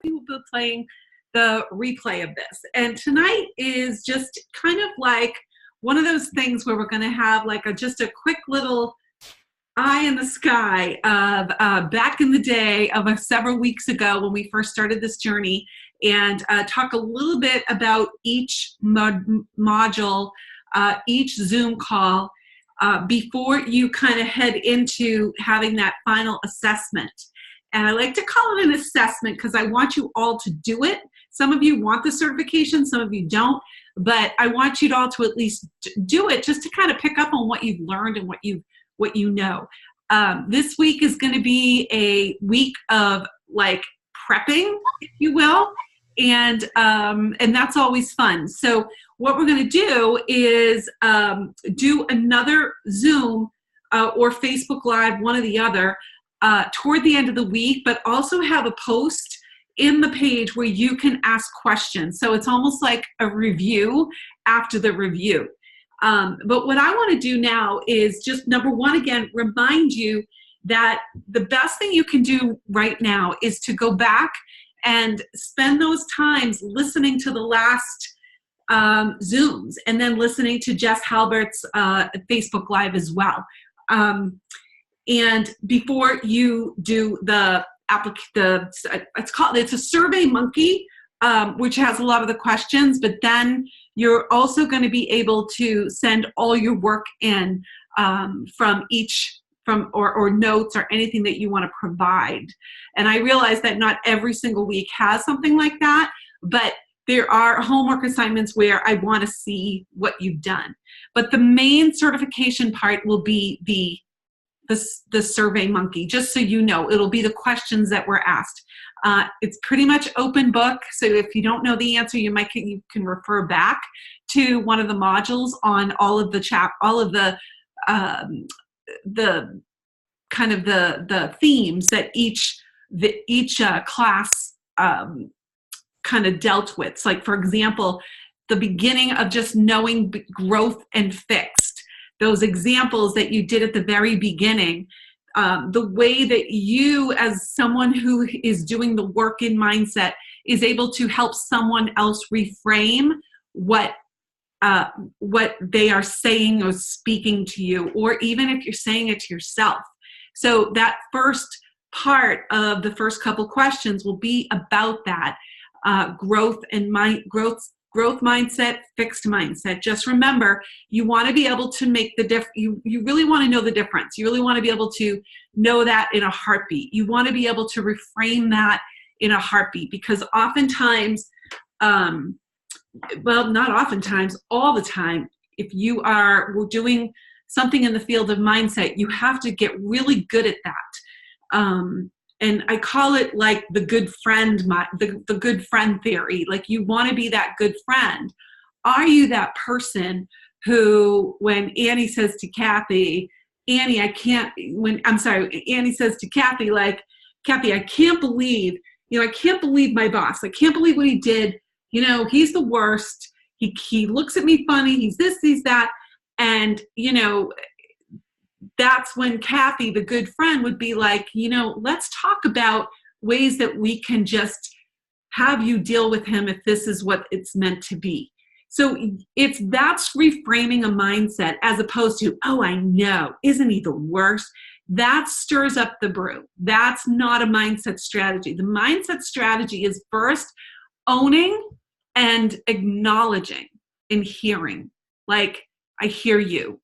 we will be playing the replay of this. And tonight is just kind of like one of those things where we're going to have like just a quick little eye in the sky of back in the day of several weeks ago when we first started this journey, and talk a little bit about each module, each Zoom call, before you kind of head into having that final assessment. And I like to call it an assessment because I want you all to do it. Some of you want the certification, some of you don't, but I want you all to at least do it just to kind of pick up on what you've learned and what you know. This week is going to be a week of like prepping, if you will, and that's always fun. So what we're going to do is do another Zoom or Facebook Live, one or the other, toward the end of the week, but also have a post in the page where you can ask questions. So it's almost like a review after the review. But what I want to do now is just, number one, again, remind you that the best thing you can do right now is to go back and spend those times listening to the last Zooms, and then listening to Jess Halbert's Facebook Live as well. And before you do it's a Survey Monkey, which has a lot of the questions, but then you're also going to be able to send all your work in or notes or anything that you want to provide. And I realize that not every single week has something like that, but there are homework assignments where I want to see what you've done. But the main certification part will be the Survey Monkey, just so you know. It'll be the questions that were asked. It's pretty much open book, so if you don't know the answer, you can refer back to one of the modules on all of the kind of the themes that each class kind of dealt with. So like, for example, the beginning of just knowing growth and fixed. Those examples that you did at the very beginning, the way that you, as someone who is doing the work in mindset, is able to help someone else reframe what they are saying or speaking to you, or even if you're saying it to yourself. So that first part of the first couple questions will be about that growth mindset, fixed mindset. Just remember, you want to be able to make the you really want to know the difference. You really want to be able to know that in a heartbeat. You want to be able to reframe that in a heartbeat, because oftentimes, well, not oftentimes, all the time, if you are doing something in the field of mindset, you have to get really good at that. And I call it like the good friend, the good friend theory. Like, you want to be that good friend. Are you that person who, when Annie says to Kathy, Annie says to Kathy, like, Kathy, I can't believe my boss. I can't believe what he did. He's the worst. He looks at me funny. He's this, he's that. And, that's when Kathy, the good friend, would be like, let's talk about ways that we can just have you deal with him if this is what it's meant to be. So that's reframing a mindset, as opposed to, oh, I know, isn't he the worst? That stirs up the brew. That's not a mindset strategy. The mindset strategy is first owning and acknowledging and hearing. Like, I hear you.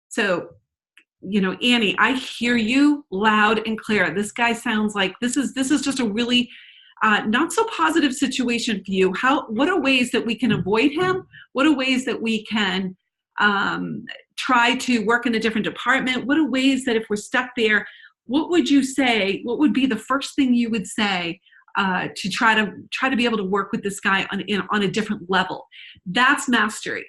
So, Annie, I hear you loud and clear. This guy sounds like this is just a really not so positive situation for you. What are ways that we can avoid him? What are ways that we can try to work in a different department? What are ways that if we're stuck there, what would you say? What would be the first thing you would say to try to be able to work with this guy on a different level? That's mastery.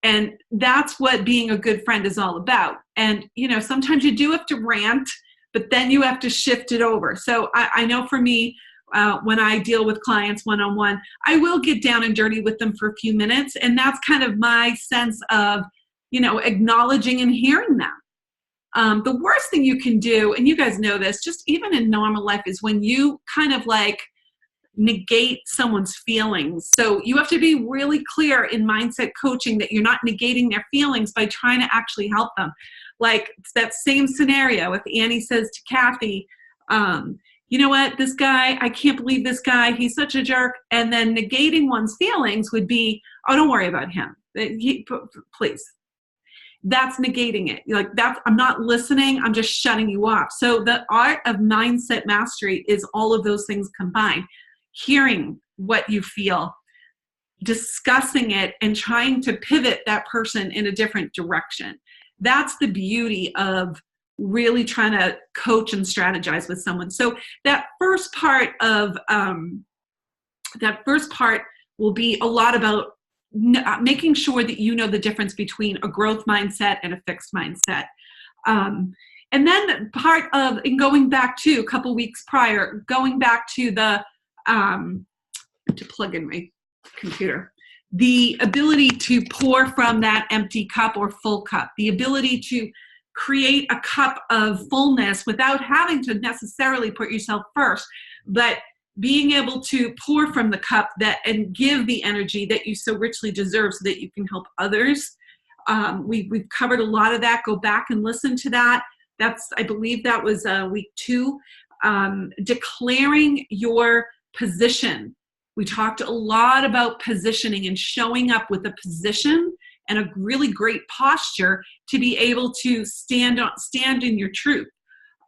And that's what being a good friend is all about. And, sometimes you do have to rant, but then you have to shift it over. So I know for me, when I deal with clients one-on-one, I will get down and dirty with them for a few minutes. And that's kind of my sense of, acknowledging and hearing them. The worst thing you can do, and you guys know this, just even in normal life, is when you kind of like negate someone's feelings. So you have to be really clear in mindset coaching that you're not negating their feelings by trying to actually help them. Like that same scenario, if Annie says to Kathy, you know what, this guy, I can't believe this guy, he's such a jerk. And then negating one's feelings would be, oh, don't worry about him. Please. That's negating it. Like that's, I'm not listening, I'm just shutting you off. So the art of mindset mastery is all of those things combined. Hearing what you feel, discussing it, and trying to pivot that person in a different direction. That's the beauty of really trying to coach and strategize with someone. So that first part will be a lot about making sure that you know the difference between a growth mindset and a fixed mindset. And then part of, and going back to a couple weeks prior, going back to the, to plug in my computer, the ability to pour from that empty cup or full cup, the ability to create a cup of fullness without having to necessarily put yourself first, but being able to pour from the cup that and give the energy that you so richly deserve so that you can help others. We've covered a lot of that. Go back and listen to that. I believe that was week 2. Declaring your position. We talked a lot about positioning and showing up with a position and a really great posture to be able to stand in your truth.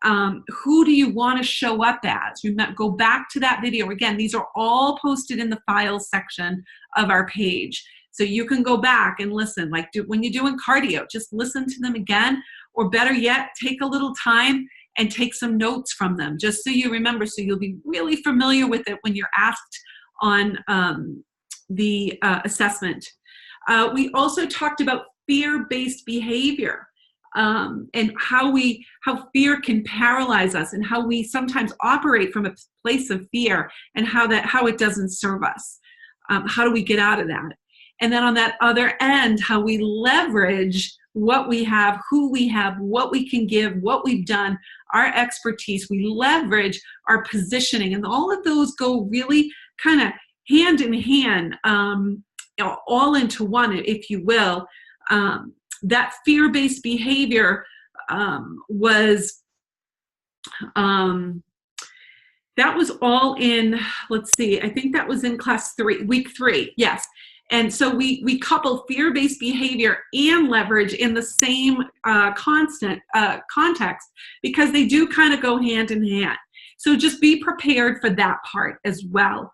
Who do you want to show up as? Go back to that video. Again, these are all posted in the files section of our page. So you can go back and listen. Like when you're doing cardio, just listen to them again. Or better yet, take a little time and take some notes from them, just so you remember, so you'll be really familiar with it when you're asked on the assessment. We also talked about fear-based behavior. And how fear can paralyze us, and how we sometimes operate from a place of fear, and how it doesn't serve us. How do we get out of that? And then on that other end, how we leverage what we have, who we have, what we can give, what we've done, our expertise. We leverage our positioning, and all of those go really kind of hand in hand, all into one, if you will. That fear-based behavior was all in, let's see, I think that was in week 3, yes. And so we couple fear-based behavior and leverage in the same context, because they do kind of go hand in hand. So just be prepared for that part as well.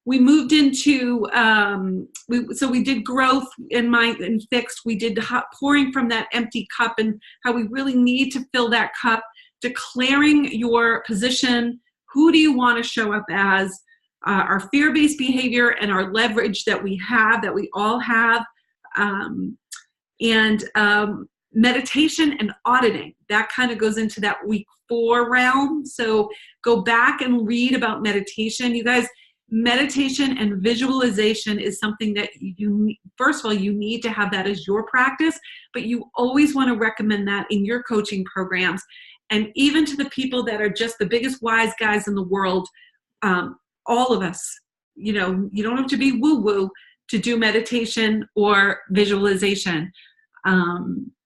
We moved into, we did growth in fixed. We did pouring from that empty cup, and how we really need to fill that cup, declaring your position. Who do you want to show up as? Our fear-based behavior and our leverage that we all have. And meditation and auditing. That kind of goes into that week 4 realm. So go back and read about meditation. You guys, meditation and visualization is something that first of all, you need to have that as your practice, but you always want to recommend that in your coaching programs. And even to the people that are just the biggest wise guys in the world, all of us, you don't have to be woo-woo to do meditation or visualization.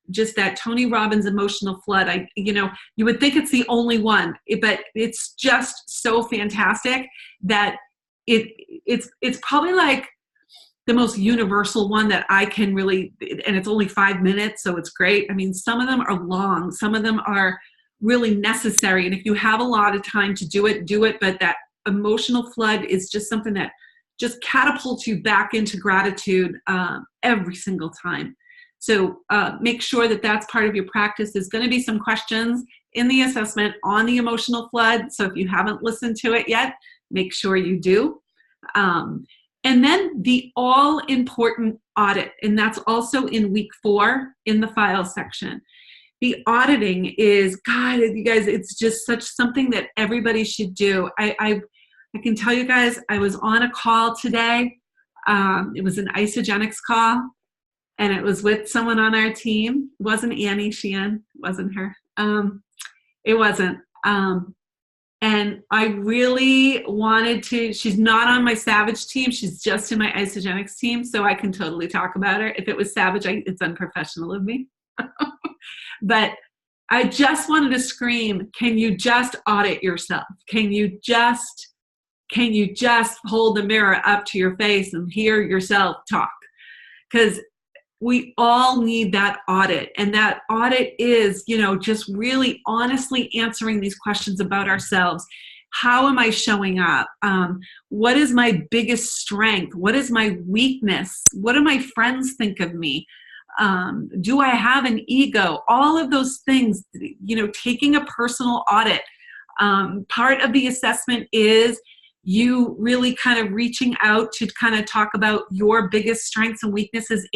Just that Tony Robbins emotional flood. You would think it's the only one, but it's just so fantastic that it's probably like the most universal one that I can really, and it's only 5 minutes, so it's great. I mean, some of them are long, some of them are really necessary. And if you have a lot of time to do it, but that emotional flood is just something that just catapults you back into gratitude every single time. So make sure that that's part of your practice. There's going to be some questions in the assessment on the emotional flood. So if you haven't listened to it yet, make sure you do. And then the all-important audit, and that's also in week 4 in the files section. The auditing is, God, you guys, it's just such something that everybody should do. I can tell you guys, I was on a call today. It was an isogenics call, and it was with someone on our team. It wasn't Annie Sheehan, wasn't her. It wasn't. And I really wanted to, she's not on my Savage team. She's just in my Isogenics team. So I can totally talk about her. If it was Savage, it's unprofessional of me. But I just wanted to scream, can you just audit yourself? Can you just hold the mirror up to your face and hear yourself talk? Because we all need that audit. And that audit is, just really honestly answering these questions about ourselves. How am I showing up? What is my biggest strength? What is my weakness? What do my friends think of me? Do I have an ego? All of those things, taking a personal audit. Part of the assessment is you really kind of reaching out to kind of talk about your biggest strengths and weaknesses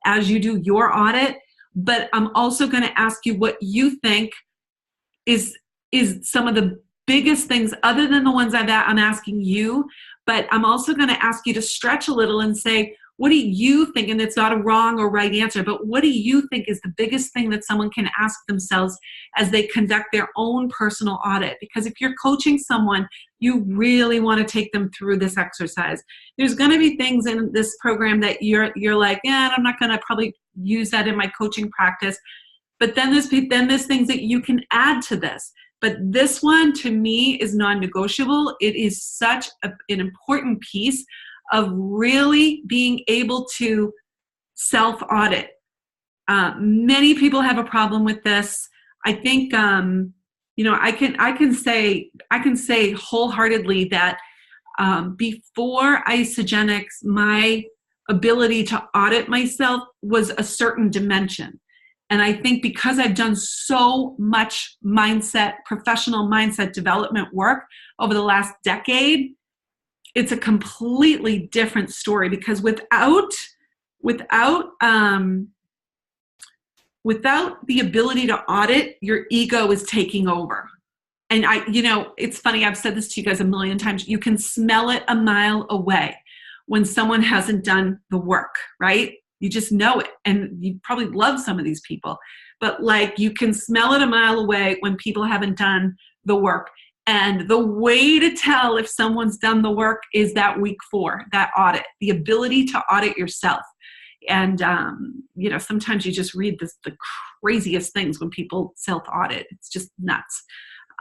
as you do your audit. But I'm also going to ask you what you think is some of the biggest things other than the ones I'm asking you. But I'm also going to ask you to stretch a little and say, what do you think? And it's not a wrong or right answer, but what do you think is the biggest thing that someone can ask themselves as they conduct their own personal audit? Because if you're coaching someone, you really want to take them through this exercise. There's going to be things in this program that you're like, I'm not going to probably use that in my coaching practice. But then there's things that you can add to this. But this one, to me, is non-negotiable. It is such an important piece of really being able to self-audit. Many people have a problem with this. I think, I can say wholeheartedly that before Isogenics, my ability to audit myself was a certain dimension. And I think because I've done so much professional mindset development work over the last decade, it's a completely different story, because without the ability to audit, your ego is taking over. And it's funny, I've said this to you guys a million times, you can smell it a mile away when someone hasn't done the work, right? You just know it. And you probably love some of these people, but you can smell it a mile away when people haven't done the work. And the way to tell if someone's done the work is that week 4, that audit, the ability to audit yourself. And, sometimes you just read the craziest things when people self-audit. It's just nuts.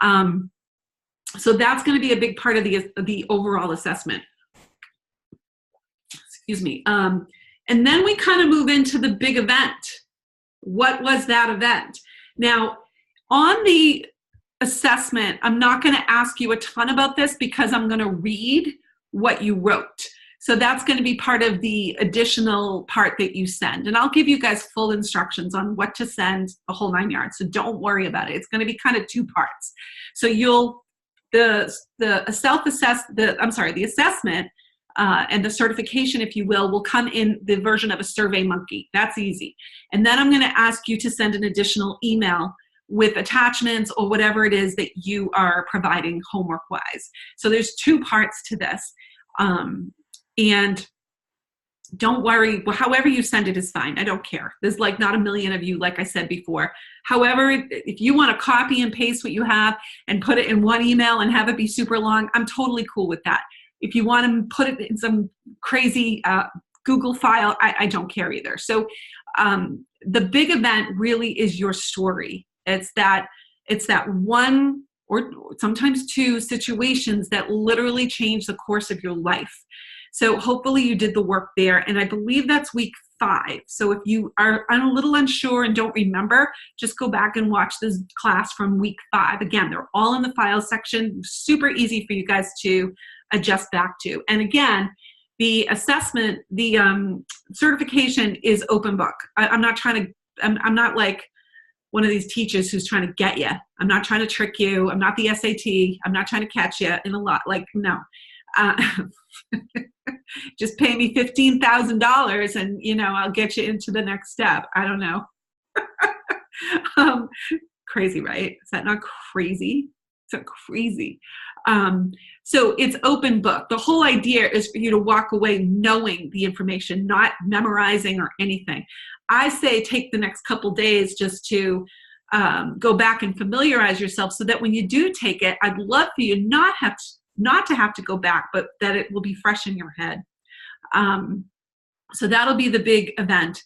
So that's going to be a big part of the overall assessment. Excuse me. And then we kind of move into the big event. What was that event? Now, on the assessment, I'm not going to ask you a ton about this because I'm going to read what you wrote. So that's going to be part of the additional part that you send. And I'll give you guys full instructions on what to send, the whole 9 yards. So don't worry about it. It's going to be kind of 2 parts. So the assessment and the certification, if you will come in the version of a Survey Monkey. That's easy. And then I'm going to ask you to send an additional email with attachments or whatever it is that you are providing homework-wise. So there's 2 parts to this. And don't worry, however you send it is fine. I don't care. There's not a million of you, like I said before. However, if you want to copy and paste what you have and put it in one email and have it be super long, I'm totally cool with that. If you want to put it in some crazy Google file, I don't care either. So the big event really is your story. It's that one or sometimes 2 situations that literally change the course of your life. So hopefully you did the work there. And I believe that's week 5. So if you are a little unsure and don't remember, just go back and watch this class from week 5. Again, they're all in the file section. Super easy for you guys to adjust back to. And again, the assessment, the certification is open book. I'm not like one of these teachers who's trying to get you. I'm not trying to trick you. I'm not the SAT. I'm not trying to catch you in a lot. No. Just pay me $15,000 and, I'll get you into the next step. I don't know. Crazy, right? Is that not crazy? It's so crazy. So it's open book. The whole idea is for you to walk away knowing the information, not memorizing or anything. I say take the next couple days just to go back and familiarize yourself so that when you do take it, I'd love for you not to have to go back, but that it will be fresh in your head. So that'll be the big event.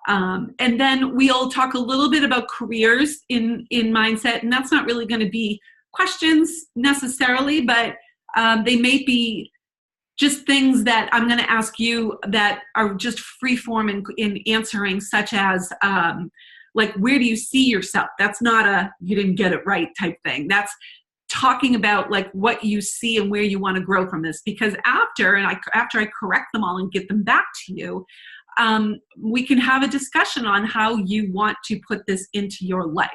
And then we'll talk a little bit about careers in mindset, and that's not really going to be questions necessarily, but they may be just things that I'm going to ask you that are just free form in answering, such as like, where do you see yourself? That's not a you didn't get it right type thing. That's talking about like what you see and where you want to grow from this. Because after I correct them all and get them back to you, we can have a discussion on how you want to put this into your life,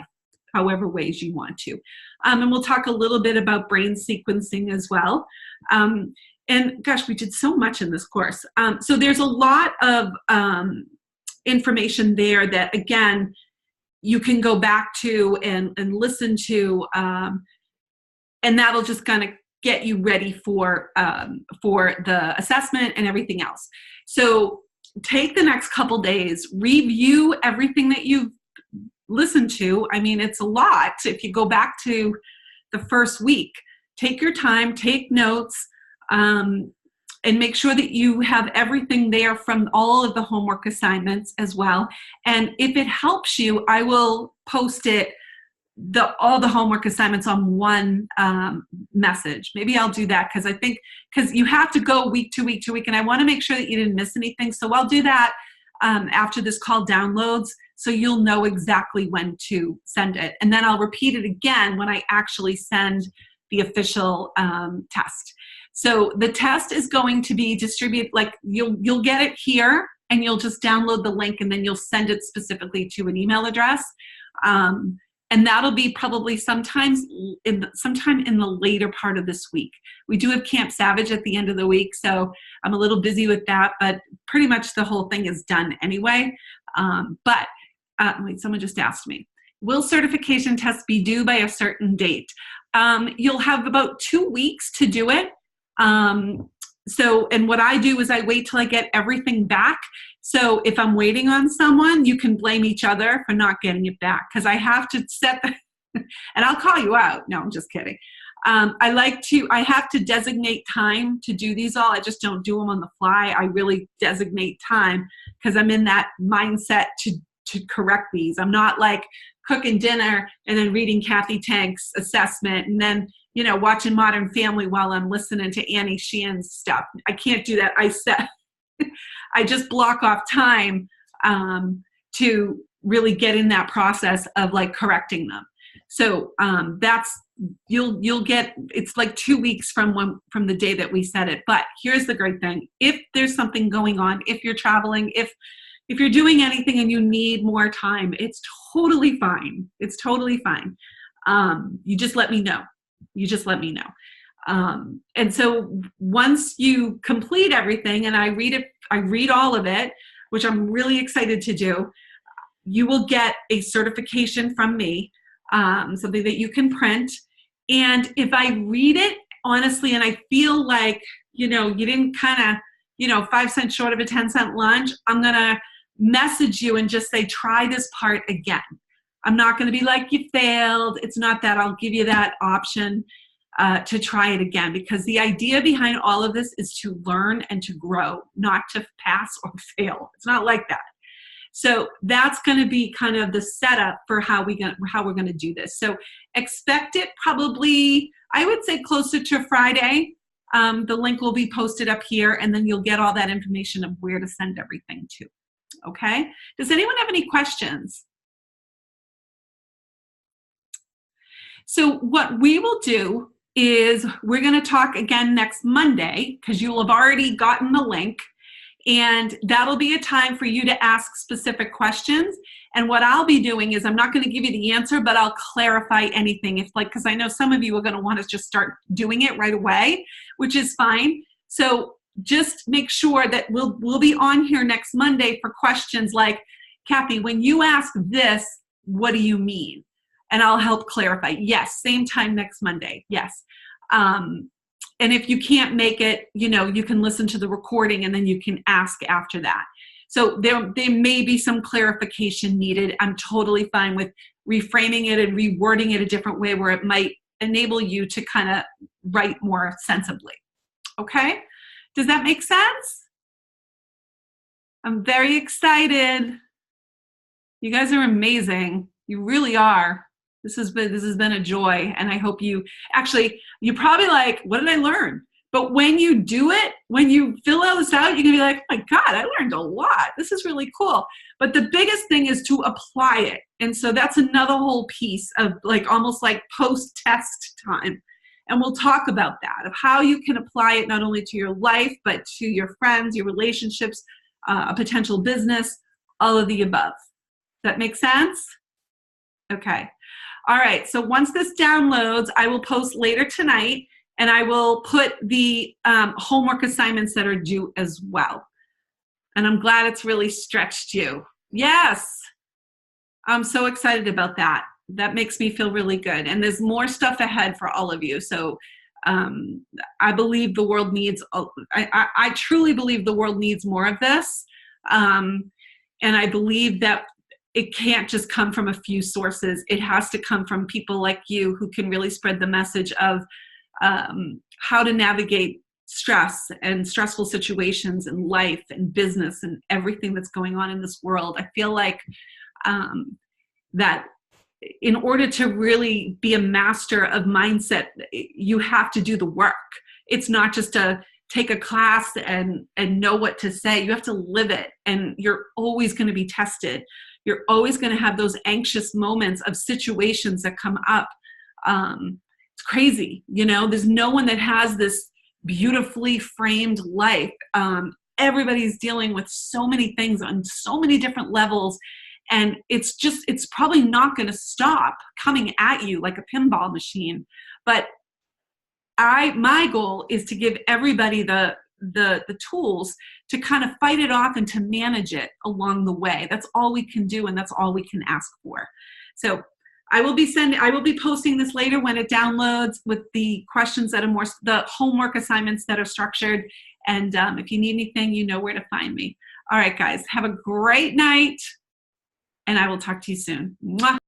however ways you want to. And we'll talk a little bit about brain sequencing as well. And gosh, we did so much in this course. So there's a lot of information there that, again, you can go back to and listen to, and that'll just kind of get you ready for the assessment and everything else. So take the next couple days, review everything that you've listened to. I mean, it's a lot. If you go back to the first week, take your time, take notes, and make sure that you have everything there from all of the homework assignments as well. And if it helps you, I will post all the homework assignments on one message. Maybe I'll do that because you have to go week to week to week, and I want to make sure that you didn't miss anything. So I'll do that after this call downloads, so you'll know exactly when to send it. And then I'll repeat it again when I actually send the official test. So the test is going to be distributed, like you'll get it here, and you'll just download the link, and then you'll send it specifically to an email address. And that'll be probably sometime in the later part of this week. We do have Camp Savage at the end of the week, so I'm a little busy with that, but pretty much the whole thing is done anyway. Wait, someone just asked me, will certification tests be due by a certain date? You'll have about 2 weeks to do it. And what I do is I wait till I get everything back. So if I'm waiting on someone, you can blame each other for not getting it back, because I have to set and I'll call you out. No, I'm just kidding. I have to designate time to do these all. I just don't do them on the fly. I really designate time because I'm in that mindset to correct these. I'm not like cooking dinner and then reading Kathy Tank's assessment and then, watching Modern Family while I'm listening to Annie Sheehan's stuff. I can't do that. I just block off time to really get in that process of like correcting them. So you'll get, it's like 2 weeks from the day that we set it. But here's the great thing. If there's something going on, if you're traveling, if you're doing anything and you need more time, it's totally fine. It's totally fine. You just let me know. And so once you complete everything, and I read all of it, which I'm really excited to do, you will get a certification from me, something that you can print. And if I read it honestly, and I feel like, you didn't kind of, 5 cents short of a 10-cent lunch, I'm going to message you and just say, try this part again. I'm not going to be like, you failed. It's not that. I'll give you that option to try it again, because the idea behind all of this is to learn and to grow, not to pass or fail. It's not like that. So that's going to be kind of the setup for how we're going to do this. So expect it probably, I would say, closer to Friday. The link will be posted up here, and then you'll get all that information of where to send everything to. Okay? Does anyone have any questions? So what we will do is we're going to talk again next Monday, because you will have already gotten the link, and that'll be a time for you to ask specific questions. And what I'll be doing is I'm not going to give you the answer, but I'll clarify anything, because I know some of you are going to want to just start doing it right away, which is fine. So just make sure that we'll be on here next Monday for questions like, Kathy, when you ask this, what do you mean? And I'll help clarify. Yes, same time next Monday. Yes. And if you can't make it, you can listen to the recording and then you can ask after that. So there may be some clarification needed. I'm totally fine with reframing it and rewording it a different way where it might enable you to kind of write more sensibly. Okay? Does that make sense? I'm very excited. You guys are amazing. You really are. This has been a joy, and I hope you're probably like, what did I learn? But when you do it, when you fill all this out, you're gonna be like, oh my God, I learned a lot. This is really cool. But the biggest thing is to apply it. And so that's another whole piece of like almost like post-test time. And we'll talk about that, of how you can apply it not only to your life, but to your friends, your relationships, a potential business, all of the above. Does that make sense? Okay. All right. So once this downloads, I will post later tonight, and I will put the homework assignments that are due as well. And I'm glad it's really stretched you. Yes. I'm so excited about that. That makes me feel really good. And there's more stuff ahead for all of you. So I believe the world needs, I truly believe the world needs more of this. And I believe that it can't just come from a few sources. It has to come from people like you who can really spread the message of how to navigate stress and stressful situations in life and business and everything that's going on in this world. I feel like that in order to really be a master of mindset, you have to do the work. It's not just to take a class and know what to say. You have to live it, and you're always going to be tested. You're always going to have those anxious moments of situations that come up. It's crazy. You know, there's no one that has this beautifully framed life. Everybody's dealing with so many things on so many different levels. And it's probably not going to stop coming at you like a pinball machine. But my goal is to give everybody the tools to kind of fight it off and to manage it along the way. That's all we can do, and that's all we can ask for. So I will be posting this later when it downloads with the questions that are the homework assignments that are structured. And if you need anything, you know where to find me. All right, guys, have a great night, and I will talk to you soon. Mwah.